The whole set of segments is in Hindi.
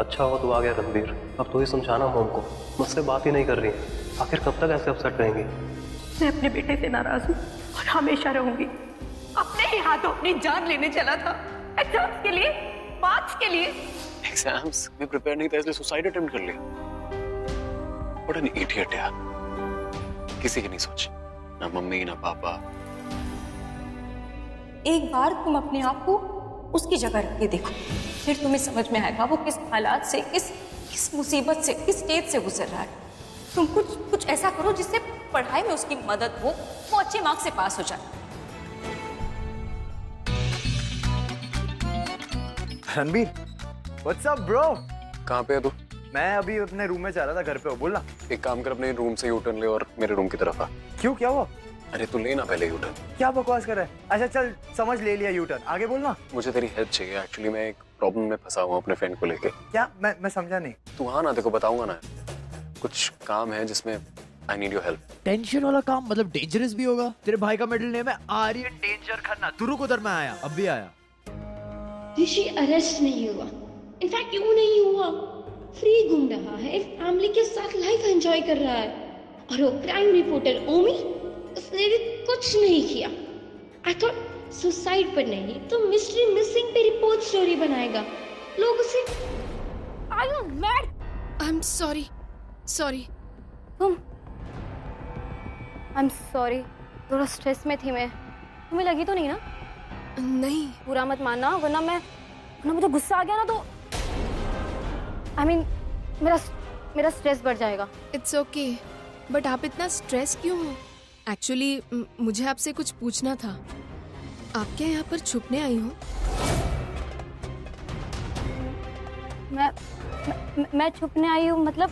अच्छा हुआ तू आ गया रणबीर, अब तू ही समझाना मॉम को, मुझसे बात ही नहीं कर रही है। आखिर कब तक ऐसे अपसेट रहेंगी? मैं अपने बेटे से नाराज हूँ और हमेशा रहूंगी। अपने ही हाथों अपनी जान लेने चला था एग्जाम्स के लिए, मार्क्स के लिए। एग्जाम्स में प्रिपेयर नहीं था इसलिए सुसाइड अटेम्प्ट कर लिया। व्हाट एन इडियट यार, किसी की नहीं सोची, ना मम्मी ना पापा। एक बार तुम अपने आप को उसकी जगह रख के देखो, फिर तुम्हें समझ में आएगा वो किस हालात से, किस मुसीबत से, किस स्टेज से गुजर रहा है। तुम कुछ ऐसा करो जिससे पढ़ाई में उसकी मदद हो, वो अच्छे मार्क्स से पास हो जाए। Ranbir, what's up bro? कहाँ पे है तू? मैं अभी अपने रूम में जा रहा था, घर पे हो। बोलना। एक काम कर, अपने रूम से यूटर्न ले और मेरे रूम की तरफ आ। क्यों, क्या हुआ? अरे तू लेना पहले यूटर्न। क्या बकवास कर रहा है? अच्छा चल, समझ ले लिया यूटर्न, आगे बोलना। मुझे तेरी हेल्प चाहिए एक्चुअली, मैं एक प्रॉब्लम में फंसा हुआ अपने फ्रेंड को लेके। क्या? मैं समझा नहीं। तू हाँ ना, देखो बताऊंगा ना, कुछ काम है जिसमें I need your help. Tension वाला काम मतलब डेंजरस भी होगा? तेरे भाई का मिडिल नेम है आर्यन डेंजर खन्ना। तू रुक उधर, मैं आया, अब भी आया। ऋषि अरेस्ट नहीं हुआ, इनफैक्ट क्यों नहीं हुआ, फ्री घूम रहा है, फैमिली के साथ लाइफ एंजॉय कर रहा है। और वो क्राइम रिपोर्टर ओमी, उसने भी कुछ नहीं किया। आई थॉट सुसाइड पर नहीं तो मिस्ट्री मिसिंग पे रिपोर्ट स्टोरी बनाएगा, लोग उसे। Are you mad? I'm sorry. तुम? I'm sorry, थोड़ा स्ट्रेस में थी मैं। तुम्हें लगी तो नहीं ना? नहीं। बुरा मत मानना, वरना मुझे गुस्सा आ गया ना तो I mean, मेरा स्ट्रेस बढ़ जाएगा। It's okay. बट आप इतना स्ट्रेस क्यों हो? एक्चुअली मुझे आपसे कुछ पूछना था। आप क्या यहाँ पर छुपने आई हो? मैं छुपने आई हूँ मतलब?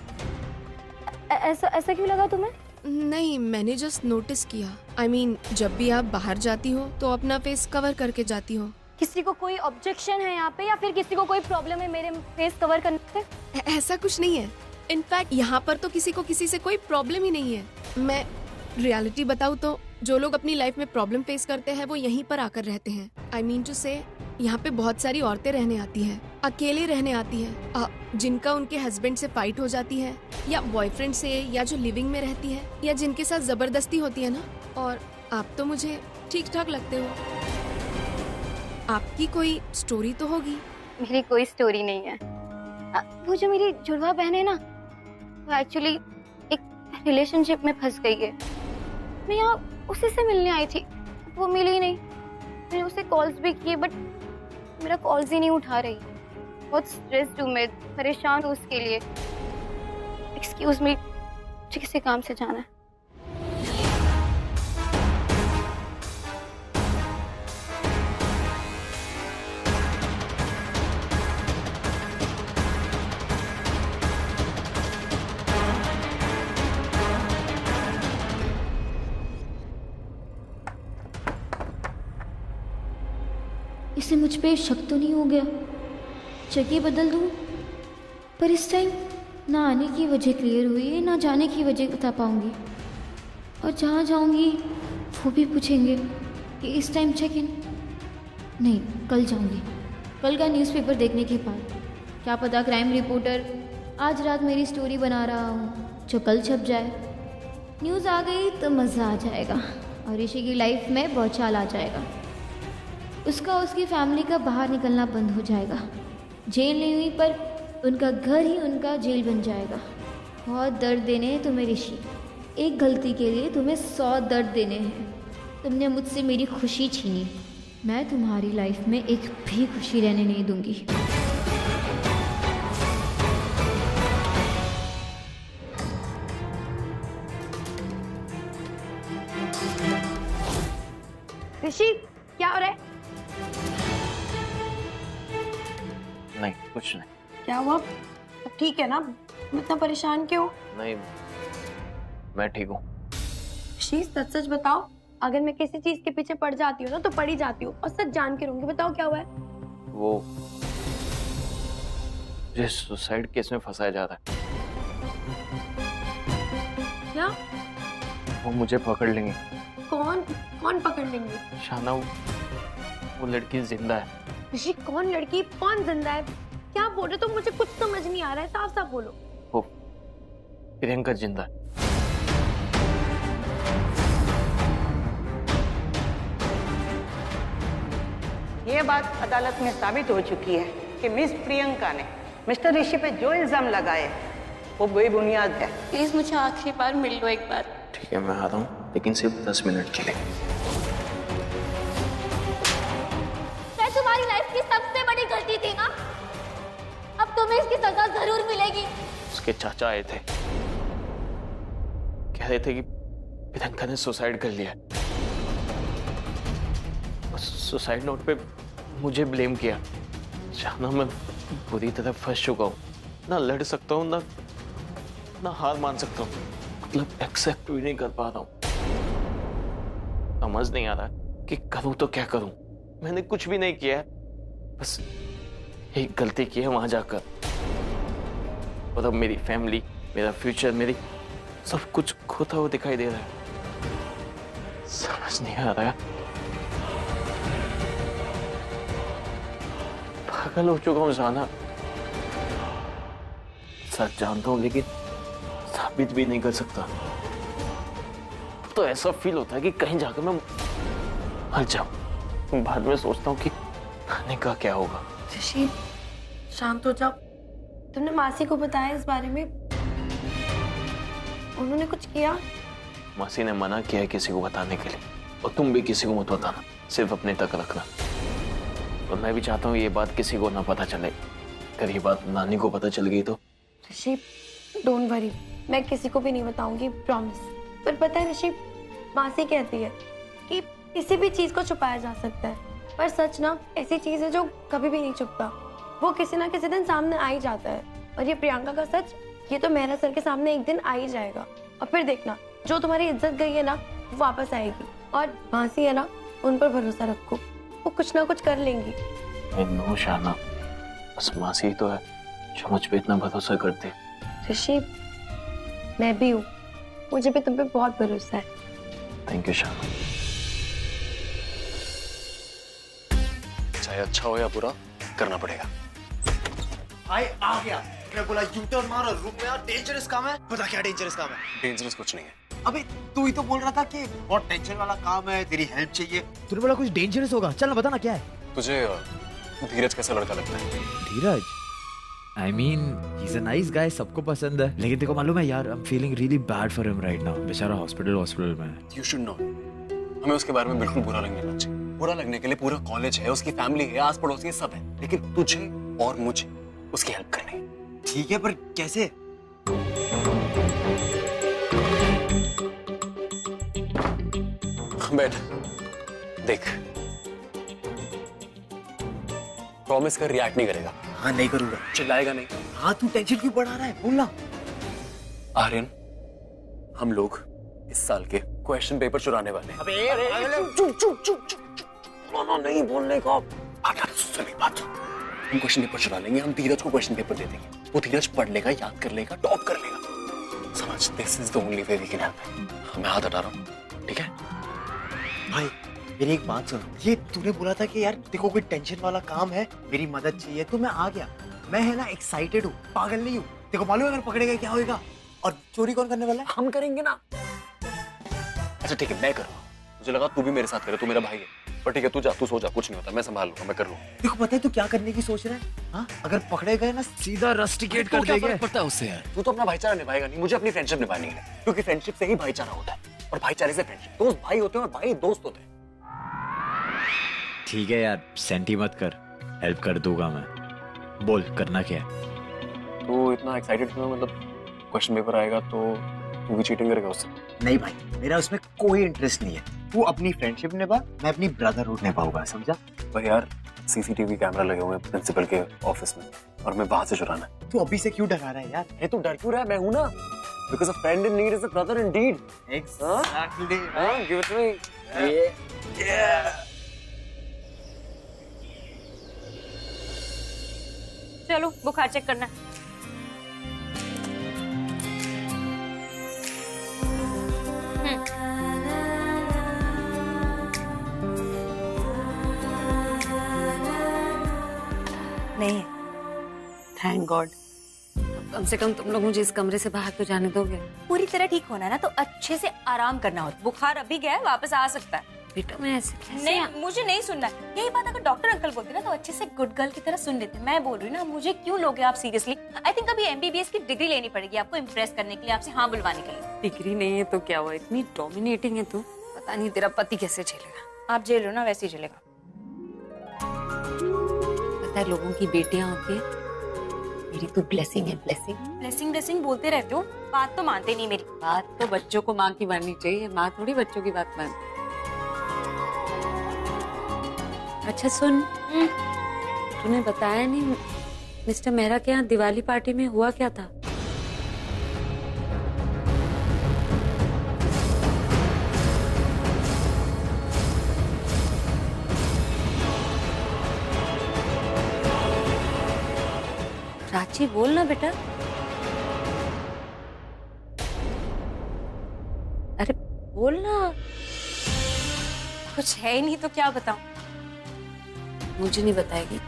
ऐसा क्यों लगा तुम्हें? नहीं, मैंने जस्ट नोटिस किया। I mean, जब भी आप बाहर जाती हो तो अपना फेस कवर करके जाती हो। किसी को कोई ऑब्जेक्शन है यहाँ पे, या फिर किसी को कोई प्रॉब्लम है मेरे फेस कवर करने से? ऐसा कुछ नहीं है। इनफैक्ट यहाँ पर तो किसी को किसी से कोई प्रॉब्लम ही नहीं है। मैं रियलिटी बताऊँ तो जो लोग अपनी लाइफ में प्रॉब्लम फेस करते हैं वो यहीं पर आकर रहते हैं। आई मीन टू से, यहाँ पे बहुत सारी औरतें रहने आती हैं, अकेले रहने आती हैं, जिनका उनके हस्बैंड से फाइट हो जाती है, या बॉयफ्रेंड से, या जो लिविंग में रहती है, या जिनके साथ जबरदस्ती होती है ना। और आप तो मुझे ठीक ठाक लगते हो। आपकी कोई स्टोरी तो होगी? मेरी कोई स्टोरी नहीं है। वो जो मेरी जुड़वा बहन है ना, वो एक्चुअली एक रिलेशनशिप में फंस गई है। मैं यहाँ उसी से मिलने आई थी, वो मिली नहीं। मैंने उसे कॉल्स भी किए बट मेरा कॉल्स ही नहीं उठा रही। बहुत स्ट्रेस्ड हूँ मैं, परेशान हूँ उसके लिए। एक्सक्यूज मी, मुझे किसी काम से जाना है। इसे मुझ पे शक तो नहीं हो गया? जगह बदल दूं, पर इस टाइम ना आने की वजह क्लियर हुई है, ना जाने की वजह बता पाऊंगी। और जहाँ जाऊंगी वो भी पूछेंगे कि इस टाइम चेक इन। नहीं, कल जाऊंगी। कल का न्यूज़पेपर देखने के बाद क्या पता क्राइम रिपोर्टर आज रात मेरी स्टोरी बना रहा हूँ जो कल छप जाए। न्यूज़ आ गई तो मज़ा आ जाएगा और ऋषि की लाइफ में बौछार आ जाएगा। उसका उसकी फैमिली का बाहर निकलना बंद हो जाएगा। जेल नहीं हुई पर उनका घर ही उनका जेल बन जाएगा। बहुत दर्द देने हैं तुम्हें ऋषि, एक गलती के लिए तुम्हें 100 दर्द देने हैं। तुमने मुझसे मेरी खुशी छीनी, मैं तुम्हारी लाइफ में एक भी खुशी रहने नहीं दूंगी। ऋषि, क्या हो रहा है? नहीं, कुछ नहीं। क्या हुआ? अब ठीक है ना? तुम इतना परेशान क्यों? नहीं, मैं ठीक हूँ। ऋषि, सच बताओ, अगर मैं किसी चीज के पीछे पड़ जाती हूँ ना तो पड़ी जाती हूँ, और सच जान के रहूंगी। बताओ क्या हुआ है? वो मुझे सुसाइड केस में फंसाया जा रहा है। क्या? वो मुझे पकड़ लेंगे। कौन पकड़ लेंगे? शाना, वो लड़की जिंदा है। ऋषि, कौन लड़की, कौन जिंदा है? क्या बोल रहे हो तुम? मुझे कुछ समझ नहीं आ रहा है, साफ साफ बोलो। वो प्रियंका जिंदा है। ये बात अदालत में साबित हो चुकी है कि मिस प्रियंका ने मिस्टर ऋषि पे जो इल्जाम लगाए वो बेबुनियाद है। प्लीज मुझे आखिरी बार मिल लो एक बार। ठीक है, मैं आ रहा हूँ, लेकिन सिर्फ 10 मिनट के लिए। मैं तुम्हारी लाइफ की सबसे बड़ी गलती थी ना, अब तुम्हें इसकी सजा जरूर मिलेगी। उसके चाचा आए थे, कह रहे थे कि प्रियंका ने सुसाइड कर लिया। सुसाइड नोट पे मुझे ब्लेम किया। जाना मैं बुरी तरह फंस चुका हूँ, ना लड़ सकता हूँ ना हार मान सकता हूँ, मतलब एक्सेप्ट भी नहीं कर पा रहा हूँ। समझ नहीं आ रहा कि करूँ तो क्या करूँ। मैंने कुछ भी नहीं किया है, बस एक गलती की है वहां जाकर, और अब मेरी फैमिली, मेरा फ्यूचर, मेरी सब कुछ खोता हुआ दिखाई दे रहा है। समझ नहीं आ रहा, पागल हो चुका हूँ जाना। सच जानता हूँ लेकिन साबित भी नहीं कर सकता। तो ऐसा फील होता है कि कहीं जाकर मैं मर जाऊं। बाद में सोचता हूँ कि खाने का क्या होगा। ऋषि शांत हो जाओ। तुमने मासी को बताया इस बारे में? उन्होंने कुछ किया? मासी ने मना किया है किसी को बताने के लिए, और तुम भी किसी को मत बताना, सिर्फ अपने तक रखना। और मैं भी चाहता हूँ ये बात किसी को ना पता चले। अगर ये बात नानी को पता चल गई तो? ऋषि डोंट वरी, मैं किसी को भी नहीं बताऊंगी, प्रॉमिस। पर पता है ऋषि, मासी कहती है कि किसी भी चीज को छुपाया जा सकता है, पर सच ना ऐसी चीज है जो कभी भी नहीं छुपता। वो किसी ना किसी दिन सामने आ ही जाता है। और ये प्रियंका का सच, ये तो मेरा सर के सामने एक दिन आ ही जाएगा। और फिर देखना, जो तुम्हारी इज्जत गई है ना वो वापस आएगी। और मासी है ना, उन पर भरोसा रखो, वो कुछ ना कुछ कर लेंगी। नो शाना, बस मासी ही तो है जो मुझ पे इतना भरोसा करते। ऋषि मैं भी हूँ, मुझे भी तुम पे बहुत भरोसा है। थैंक यू शाना। चाहे अच्छा हो या बुरा, करना पड़ेगा। भाई आ गया, मैं बोला यूटर्न मार और रुक गया। डेंजरस काम है। पता क्या डेंजरस काम है? डेंजरस कुछ नहीं है। अबे तू ही तो बोल रहा था कि बहुत टेंशन वाला काम है, तेरी हेल्प चाहिए। तूने बोला कुछ डेंजरस होगा, चल ना बता ना क्या है। तुझे धीरज कैसा लड़का लगता है? धीरज, I mean, he's a nice guy, सबको पसंद है। लेकिन तेरे को मालूम है यार, I'm feeling really bad for him right now। बेचारा हॉस्पिटल में है। You should know। हमें उसके बारे में बिल्कुल बुरा लगने ना चाहिए। बुरा लगने के लिए पूरा कॉलेज है, उसकी फैमिली है, आस पड़ोस ये सब है, लेकिन तुझे और मुझे उसकी हेल्प करनी है। ठीक है, पर कैसे? बैठ, देख, प्रॉमिस कर रिएक्ट नहीं करेगा। हाँ नहीं करूंगा। चिल्लाएगा नहीं। हाँ तू टेंशन क्यों बढ़ा रहा है, बोलना। आर्यन, हम लोग इस साल के क्वेश्चन पेपर चुराने वाले हैं। अबे चुप चुप चुप चुप, नहीं बोलने को। सुन बात, हम क्वेश्चन पेपर चुरा लेंगे, हम धीरज को क्वेश्चन पेपर दे देंगे, वो धीरज पढ़ लेगा, याद कर लेगा, टॉप कर लेगा। समझ, this is the only way we can help. मैं हाथ हटा रहा हूँ, ठीक है? भाई मेरी एक बात सुन, ये तूने बोला था कि यार देखो कोई टेंशन वाला काम है, मेरी मदद चाहिए, तो मैं आ गया। मैं है ना एक्साइटेड हूँ, पागल नहीं हूँ। देखो मालूम है अगर पकड़े गए क्या होगा? और चोरी कौन करने वाला है? हम करेंगे ना। अच्छा ठीक है, मैं करूँगा। मुझे लगा तू भी मेरे साथ करे, तू मेरा भाई है। पर ठीक है, तू जा, तू सो जा, कुछ नहीं होता, मैं संभाल लूंगा, मैं कर लूंगा। देखो पता है तू क्या करने की सोच रहा है? हाँ अगर पकड़े गए ना सीधा रस्टिकेट कर देंगे। पता है उससे यार, तू तो अपना भाईचारा निभाएगा नहीं, मुझे अपनी फ्रेंडशिप निभानी है, क्योंकि फ्रेंडशिप से ही भाईचारा होता है, और भाईचारे से फ्रेंडशिप। दोस्त भाई होते हैं और भाई दोस्त होते हैं। ठीक है यार, सेंटी मत कर, हेल्प कर दूंगा मैं। बोल करना क्या है? तू इतना एक्साइटेड क्यों? मतलब क्वेश्चन पेपर आएगा तो तू भी चीटिंग करेगा उससे? नहीं भाई, मेरा उसमें कोई इंटरेस्ट नहीं है। तू अपनी फ्रेंडशिप निभा, मैं अपनी ब्रदरहुड निभाऊंगा, समझा? पर यार सीसीटीवी कैमरा लगे हुए हैं प्रिंसिपल के ऑफिस में, और मैं वहां से चुराना है। तू अभी से क्यों डरा रहा है यार? ये तू डर क्यों रहा है? मैं हूं ना, because a friend in need is a brother indeed. Exactly. Give it me. ये चलो बुखार चेक करना है। नहीं है। Thank God. कम से कम तुम लोग मुझे इस कमरे से बाहर तो जाने दोगे। पूरी तरह ठीक होना है ना तो अच्छे से आराम करना होता। बुखार अभी गया है, वापस आ सकता है। बेटा मैं ऐसे कैसे नहीं, मुझे नहीं सुनना है। यही बात अगर डॉक्टर अंकल बोलते ना तो अच्छे से गुड गर्ल की तरह सुन लेते। मैं बोल रही हूँ ना, मुझे क्यों लोगे आप सीरियसली? आई थिंक अभी MBBS की डिग्री लेनी पड़ेगी आपको इम्प्रेस करने के लिए, आपसे हाँ बुलवाने के लिए। डिग्री नहीं है तो क्या हुआ, इतनी डोमिनेटिंग है तू। पता नहीं तेरा पति कैसे झेलेगा। आप झेल लो ना, वैसे ही झेलेगा। पता है लोगों की बेटियां होती है, मेरी तो ब्लेसिंग है। ब्लेसिंग ब्लेसिंग ब्लेसिंग बोलते रहते हो, बात तो मानते नहीं मेरी। बात तो बच्चों को माँ की माननी चाहिए, माँ थोड़ी बच्चों की बात मानती। अच्छा सुन, तूने बताया नहीं मिस्टर मेहरा के यहाँ दिवाली पार्टी में हुआ क्या था? प्राची बोल ना बेटा। अरे बोल ना। कुछ है ही नहीं तो क्या बताऊं? मुझे नहीं बताएगी?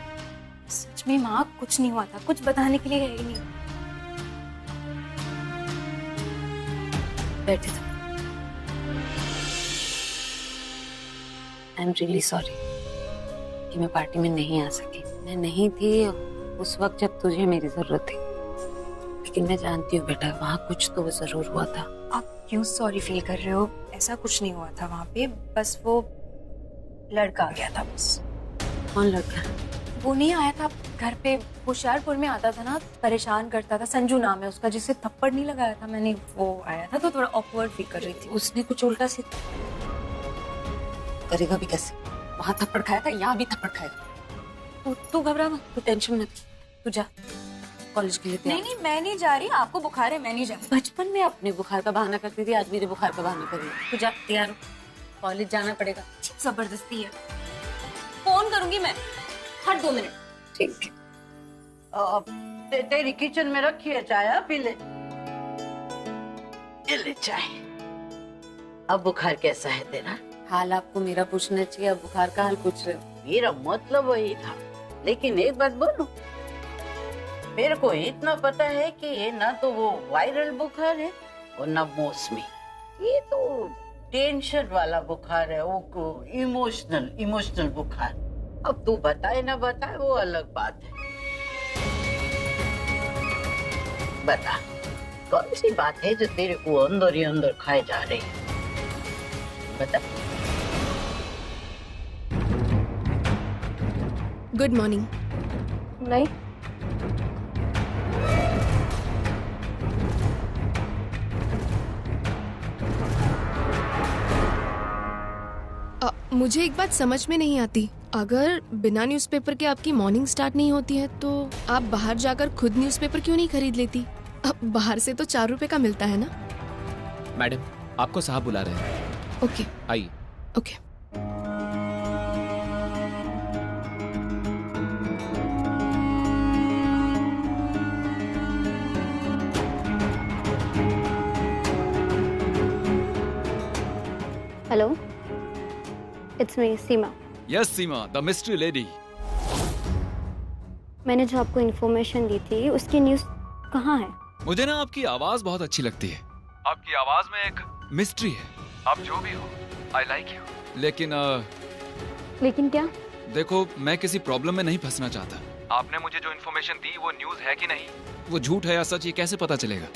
सच में माँ, कुछ नहीं हुआ था, कुछ बताने के लिए है ही नहीं। बैठे थे। आई एम रियली सॉरी कि मैं पार्टी में नहीं आ सकी। मैं नहीं थी उस वक्त जब तुझे मेरी जरूरत थी, लेकिन मैं जानती हूँ बेटा वहाँ कुछ तो जरूर हुआ था। आप क्यों सॉरी फील कर रहे हो? ऐसा कुछ नहीं हुआ था वहाँ पे, बस वो लड़का आ गया था बस। कौन लड़का? वो नहीं आया था घर पे, होशियारपुर में आता था ना, परेशान करता था। संजू नाम है उसका, जिससे थप्पड़ नहीं लगाया था मैंने, वो आया था तो थोड़ा ऑकवर्ड फील कर रही थी। उसने कुछ उल्टा सीधा करेगा भी कैसे? वहाँ थप्पड़ खाया था, यहाँ भी थप्पड़ खाएगा। तू घबरा मत, तू टेंशन मत, तू जा कॉलेज के लिए तैयार। नहीं, मैं नहीं जा रही। आपको बुखार है, मैं नहीं जा रही। बचपन में अपने बुखार का बहाना करती थी, आज मेरे बुखार का बहाना कर रही है। तू जा, तैयार हो, कॉलेज जाना पड़ेगा। जबरदस्ती है। फोन करूंगी मैं हर 2 मिनट। ठीक है। तेरी किचन में रखी है चाय, पी ले। ये ले चाय। अब बुखार कैसा है तेरा? हाल आपको मेरा पूछना चाहिए, अब बुखार का हाल पूछ रहे हो। मेरा मतलब वही था, लेकिन एक बात बोलूं, मेरे को इतना पता है कि ये ना तो वो वायरल बुखार है और ना मौसमी। ये तो टेंशन वाला बुखार है, वो इमोशनल बुखार। अब तू बताए ना बताए वो अलग बात है। बता, कौन सी बात है जो तेरे को अंदर ही अंदर खाए जा रही है? बता। Good morning. नहीं, मुझे एक बात समझ में नहीं आती। अगर बिना न्यूज़पेपर के आपकी मॉर्निंग स्टार्ट नहीं होती है तो आप बाहर जाकर खुद न्यूज़पेपर क्यों नहीं खरीद लेती? अब बाहर से तो 4 रुपए का मिलता है ना। मैडम, आपको साहब बुला रहे हैं। ओके आइए। Okay. Hello, it's me Seema. Yes Seema, the mystery lady. मैंने जो आपको इन्फॉर्मेशन दी थी उसकी न्यूज़ कहाँ है? मुझे ना आपकी आवाज बहुत अच्छी लगती है। आपकी आवाज में एक मिस्ट्री है। आप जो भी हो, आई लाइक यू। लेकिन क्या? देखो, मैं किसी प्रॉब्लम में नहीं फंसना चाहता। आपने मुझे जो इन्फॉर्मेशन दी वो न्यूज है कि नहीं, वो झूठ है या सच, ये कैसे पता चलेगा?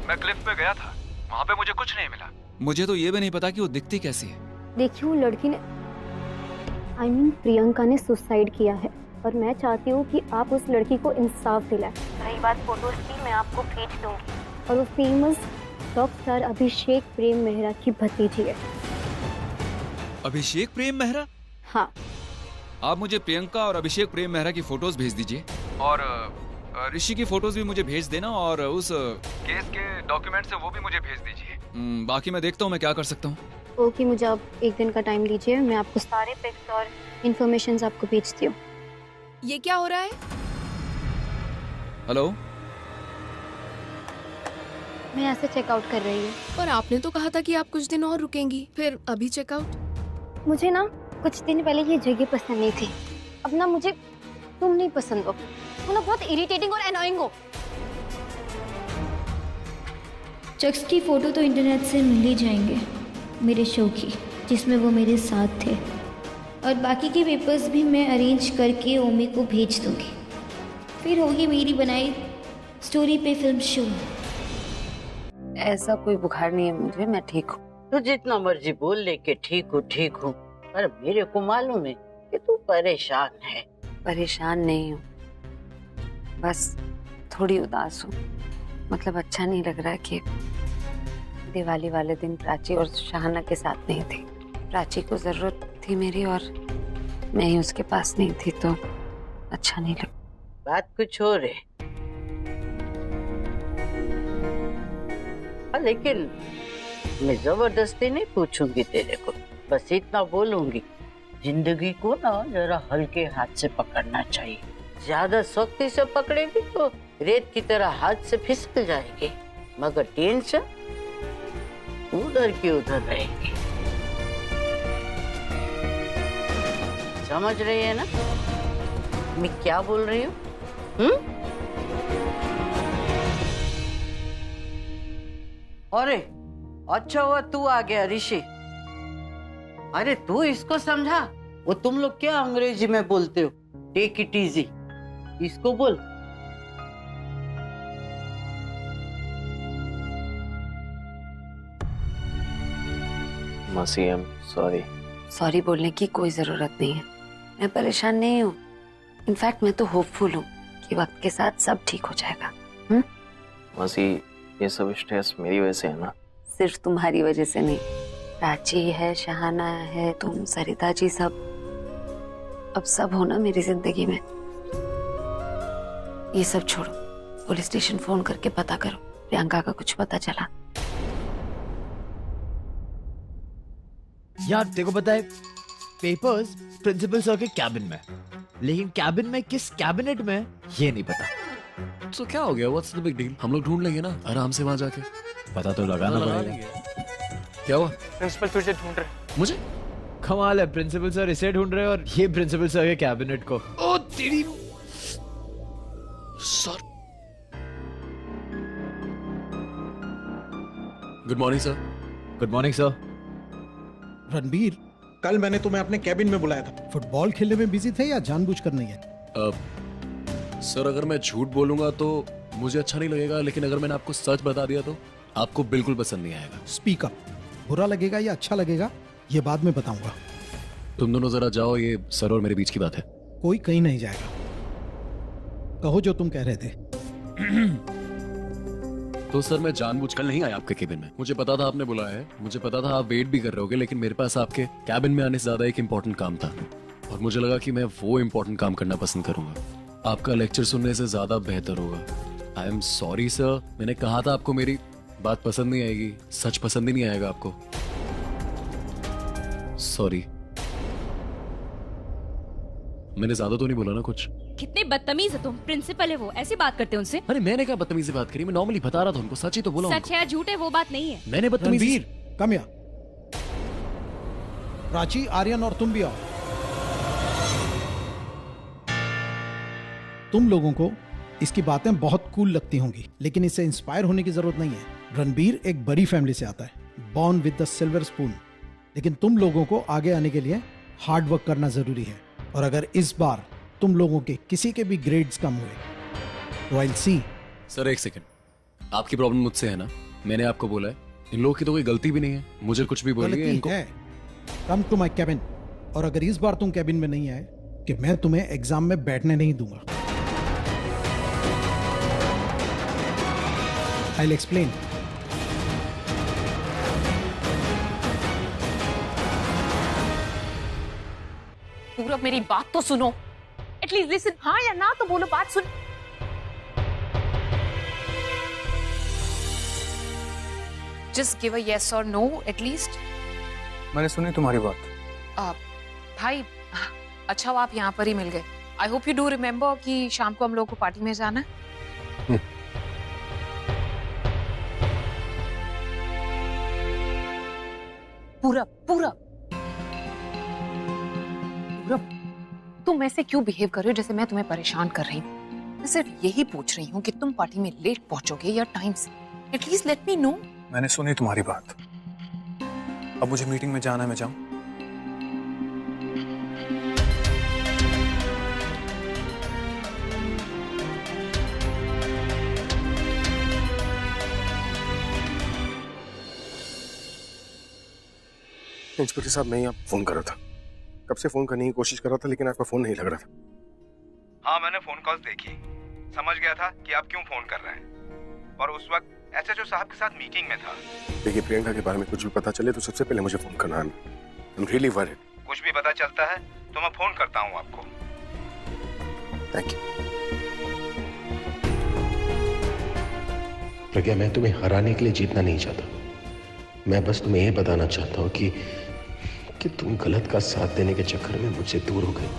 मैं क्लिफ पे गया था, वहाँ पे मुझे कुछ नहीं मिला। मुझे तो ये भी नहीं पता कि वो दिखती कैसी है। देखिए, वो लड़की ने प्रियंका ने सुसाइड किया है और मैं चाहती हूँ कि आप उस लड़की को इंसाफ दिलाएं। रही बात फोटोज की, मैं आपको भेज दूंगी। और वो फेमस रॉक स्टार अभिषेक प्रेम मेहरा की भतीजी है। अभिषेक प्रेम मेहरा? हाँ। आप मुझे प्रियंका और अभिषेक प्रेम मेहरा की फोटोज भेज दीजिए और ऋषि की फोटोज भी मुझे भेज देना और उस केस के डॉक्यूमेंट से वो भी मुझे भेज दीजिए। बाकी मैं देखता हूँ मैं क्या कर सकता हूँ। ओके, मुझे आप 1 दिन का टाइम दीजिए, मैं आपको सारे पिक्स और इन्फॉर्मेशन आपको भेजती हूँ। ये क्या हो रहा है? हेलो, मैं यहाँ से चेकआउट कर रही हूँ। पर आपने तो कहा था कि आप कुछ दिन और रुकेंगी, फिर अभी चेकआउट? मुझे ना कुछ दिन पहले ये जगह पसंद नहीं थी, अब ना मुझे तुम नहीं पसंद हो। वो लोग बहुत इरिटेटिंग और एनोइंग हो। चक्स की फ़ोटो तो इंटरनेट से मिल ही जाएंगे, मेरे शो की जिसमें वो मेरे साथ थे, और बाकी के पेपर्स भी मैं अरेंज करके ओमी को भेज दूंगी। फिर होगी मेरी बनाई स्टोरी पे फिल्म शो। ऐसा कोई बुखार नहीं है मुझे, मैं ठीक हूँ। तू जितना मर्जी बोल ले के ठीक हूँ, पर मेरे को मालूम है कि तू परेशान है। परेशान नहीं हूँ, बस थोड़ी उदास हूँ। मतलब अच्छा नहीं लग रहा है कि दिवाली वाले दिन प्राची और शहाना के साथ नहीं थी। प्राची को जरूरत थी मेरी और मैं ही उसके पास नहीं थी, तो अच्छा नहीं लगा। बात कुछ और है, लेकिन मैं जबरदस्ती नहीं पूछूंगी तेरे को। बस इतना बोलूंगी, जिंदगी को ना जरा हल्के हाथ से पकड़ना चाहिए। ज्यादा सख्ती से पकड़ेगी तो रेत की तरह हाथ से फिसल जाएगी, मगर टेंशन उधर की उधर रहेगी। समझ रही है ना मैं क्या बोल रही हूँ? अरे अच्छा हुआ तू आ गया ऋषि। अरे तू इसको समझा, वो तुम लोग क्या अंग्रेजी में बोलते हो, टेक इट इजी, इसको बोल। मासी आई एम सॉरी। सॉरी बोलने की कोई जरूरत नहीं है, मैं परेशान नहीं हूँ। इनफैक्ट मैं तो होपफुल हूँ कि वक्त के साथ सब ठीक हो जाएगा। मासी ये सब स्ट्रेस मेरी वजह से है ना? सिर्फ तुम्हारी वजह से नहीं, प्राची है, शहाना है, तुम, सरिता जी, सब अब सब हो ना मेरी जिंदगी में। ये सब छोड़ो, पुलिस स्टेशन फोन करके पता करो प्रियंका का कुछ पता चला। यार तेरे को पता है पेपर्स प्रिंसिपल सर के कैबिन में, लेकिन कैबिन में किस कैबिनेट में ये नहीं पता। तो क्या हो गया? What's the big deal? हम लोग ढूंढ लेंगे ना आराम से वहां जाके। पता तो लगाना पड़ेगा। क्या हुआ? प्रिंसिपल तुझे ढूंढ रहे। मुझे? कमाल है, प्रिंसिपल सर इसे ढूंढ रहे हैं और ये प्रिंसिपल सर के कैबिनेट को। ओ तेरी sir. Good morning sir. Good morning sir. Ranbir, कल मैंने तुम्हें अपने कैबिन में बुलाया था, फुटबॉल खेलने में बिजी थे या जानबूझकर नहीं है? सर अगर मैं झूठ बोलूंगा तो मुझे अच्छा नहीं लगेगा, लेकिन अगर मैंने आपको सच बता दिया तो आपको बिल्कुल पसंद नहीं आएगा। स्पीक अप, बुरा लगेगा या अच्छा लगेगा ये बाद में बताऊंगा। तुम दोनों जरा जाओ, ये सर और मेरे बीच की बात है। कोई कहीं नहीं जाएगा, कहो जो तुम कह रहे थे। तो सर मैं जानबूझकर नहीं आया आपके केबिन में, मुझे पता था आपने बुलाया है, मुझे पता था आप वेट भी कर रहे होगे, लेकिन मेरे पास आपके कैबिन में आने से ज्यादा एक इम्पोर्टेंट काम था और मुझे लगा कि मैं वो इम्पोर्टेंट काम करना पसंद करूंगा। आपका लेक्चर सुनने से ज्यादा बेहतर होगा। आई एम सॉरी सर, मैंने कहा था आपको मेरी बात पसंद नहीं आएगी, सच पसंद ही नहीं आएगा आपको। सॉरी। मैंने ज्यादा तो नहीं बोला ना कुछ? कितने बदतमीज है तुम, प्रिंसिपल है वो, ऐसी बात करते हो उनसे? अरे मैंने क्या बदतमीजी बात करी, मैं नॉर्मली बता रहा था उनको, सच ही तो बोला। सच है झूठ है वो बात नहीं है। मैंने बदतमीजी। रणबीर कम या। प्राची, आर्यन और तुम भी आओ। तुम लोगों को इसकी बातें बहुत कूल लगती होंगी, लेकिन इससे इंस्पायर होने की जरूरत नहीं है। रणबीर एक बड़ी फैमिली से आता है, born with the silver spoon, लेकिन तुम लोगों को आगे आने के लिए हार्ड वर्क करना जरूरी है। और अगर इस बार तुम लोगों के किसी के भी ग्रेड्स कम हुए तो आई विल सी। सर एक सेकंड, आपकी प्रॉब्लम मुझसे है ना? मैंने आपको बोला है, इन लोगों की तो कोई गलती भी नहीं है, मुझे कुछ भी बोलिए इनको। कम टू माय कैबिन, और अगर इस बार तुम कैबिन में नहीं आए कि मैं तुम्हें एग्जाम में बैठने नहीं दूंगा। I will explain. पूरब मेरी बात तो सुनो, एटलीस्ट लिसन। हाँ या ना तो बोलो, बात सुन। जस्ट गिव अ यस और नो एटलीस्ट। मैंने सुनी तुम्हारी बात। भाई अच्छा हुआ आप यहाँ पर ही मिल गए। I hope you do remember कि शाम को हम लोग को पार्टी में जाना है। पूरब तुम ऐसे क्यों बिहेव कर रहे हो जैसे मैं तुम्हें परेशान कर रही हूँ? मैं सिर्फ यही पूछ रही हूँ कि तुम पार्टी में लेट पहुंचोगे या टाइम से। At least let me know. मैंने सुनी तुम्हारी बात, अब मुझे मीटिंग में जाना है, मैं जाऊं? इंस्पेक्टर साहब, मैं ही आपको फोन कर रहा था। कब से फोन करने की कोशिश कर रहा था लेकिन आपका फोन नहीं लग रहा था। हाँ, मैंने फोन कॉल्स देखी, समझ गया था कि आप क्यों फोन कर रहे हैं, और उस वक्त एसएचओ साहब के साथ मीटिंग में था। देखिए, प्रियंका के बारे में कुछ भी पता चले तो सबसे पहले मुझे फोन करना है। I'm really worried। कुछ भी पता चलता है तो मैं फोन करता हूँ आपको। Thank you. प्रज्ञा, मैं तुम्हें हराने के लिए जीतना नहीं चाहता। मैं बस तुम्हें यह बताना चाहता हूँ कि तुम गलत का साथ देने के चक्कर में मुझसे दूर हो गए।